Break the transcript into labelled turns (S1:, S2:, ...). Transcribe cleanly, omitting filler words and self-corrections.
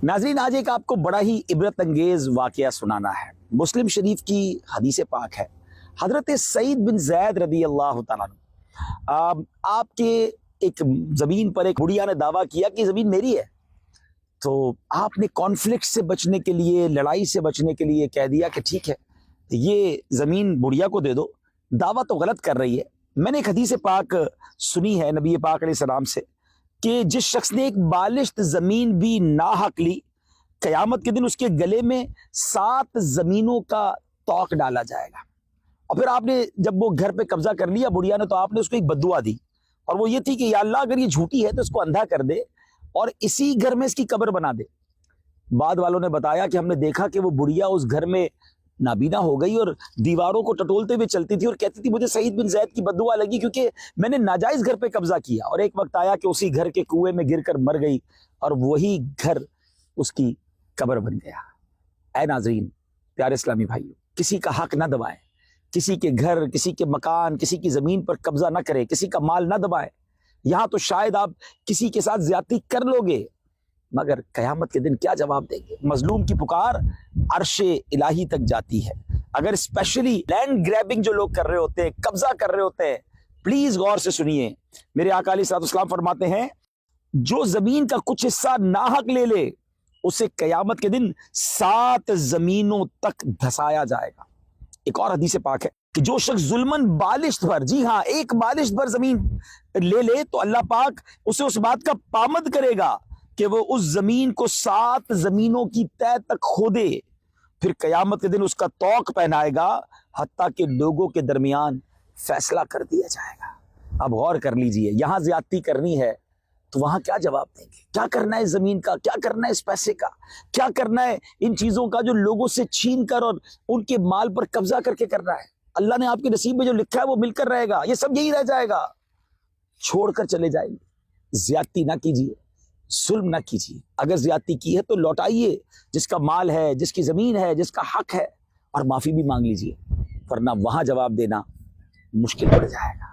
S1: ناظرین، آج ایک آپ کو بڑا ہی عبرت انگیز واقعہ سنانا ہے۔ مسلم شریف کی حدیث پاک ہے، حضرت سعید بن زید رضی اللہ تعالیٰ عنہ آپ کے ایک زمین پر ایک بڑھیا نے دعویٰ کیا کہ زمین میری ہے، تو آپ نے کانفلکٹ سے بچنے کے لیے، لڑائی سے بچنے کے لیے کہہ دیا کہ ٹھیک ہے یہ زمین بڑھیا کو دے دو، دعویٰ تو غلط کر رہی ہے۔ میں نے ایک حدیث پاک سنی ہے نبی پاک علیہ السلام سے کہ جس شخص نے ایک بالشت زمین بھی ناحق لی، قیامت کے دن اس کے گلے میں 7 زمینوں کا توق ڈالا جائے گا۔ اور پھر آپ نے جب وہ گھر پہ قبضہ کر لیا بڑھیا نے، تو آپ نے اس کو ایک بددعا دی، اور وہ یہ تھی کہ یا اللہ اگر یہ جھوٹی ہے تو اس کو اندھا کر دے اور اسی گھر میں اس کی قبر بنا دے۔ بعد والوں نے بتایا کہ ہم نے دیکھا کہ وہ بڑھیا اس گھر میں نابینا ہو گئی اور دیواروں کو ٹٹولتے ہوئے چلتی تھی اور کہتی تھی مجھے سعید بن زید کی بددعا لگی کیونکہ میں نے ناجائز گھر پہ قبضہ کیا، اور ایک وقت آیا کہ اسی گھر کے کنویں میں گر کر مر گئی اور وہی گھر اس کی قبر بن گیا۔ اے ناظرین، پیارے اسلامی بھائیو، کسی کا حق نہ دبائیں، کسی کے گھر، کسی کے مکان، کسی کی زمین پر قبضہ نہ کریں، کسی کا مال نہ دبائیں۔ یہاں تو شاید آپ کسی کے ساتھ زیادتی کر لو گے، مگر قیامت کے دن کیا جواب دیں گے؟ مظلوم کی پکار عرش الہی تک جاتی ہے۔ اگر اسپیشلی لینڈ گریبنگ جو لوگ کر رہے ہوتے ہیں، قبضہ کر رہے ہوتے ہیں، پلیز غور سے سنیے۔ میرے آقا علیہ الصلوۃ والسلام فرماتے ہیں جو زمین کا کچھ حصہ ناحق لے لے اسے قیامت کے دن 7 زمینوں تک دھسایا جائے گا۔ ایک اور حدیث پاک ہے کہ جو شخص ظلمن بالشت بھر، جی ہاں ایک بالشت بھر زمین لے لے تو اللہ پاک اسے اس بات کا پامد کرے گا کہ وہ اس زمین کو 7 زمینوں کی تہ تک کھودے، پھر قیامت کے دن اس کا توق پہنائے گا حتیٰ کہ لوگوں کے درمیان فیصلہ کر دیا جائے گا۔ اب غور کر لیجئے، یہاں زیادتی کرنی ہے تو وہاں کیا جواب دیں گے؟ کیا کرنا ہے اس زمین کا؟ کیا کرنا ہے اس پیسے کا؟ کیا کرنا ہے ان چیزوں کا جو لوگوں سے چھین کر اور ان کے مال پر قبضہ کر کے کرنا ہے؟ اللہ نے آپ کے نصیب میں جو لکھا ہے وہ مل کر رہے گا، یہ سب یہی رہ جائے گا، چھوڑ کر چلے جائیں گے۔ زیادتی نہ کیجیے، ظلم نہ کیجیے، اگر زیادتی کی ہے تو لوٹائیے جس کا مال ہے، جس کی زمین ہے، جس کا حق ہے، اور معافی بھی مانگ لیجیے، ورنہ وہاں جواب دینا مشکل پڑ جائے گا۔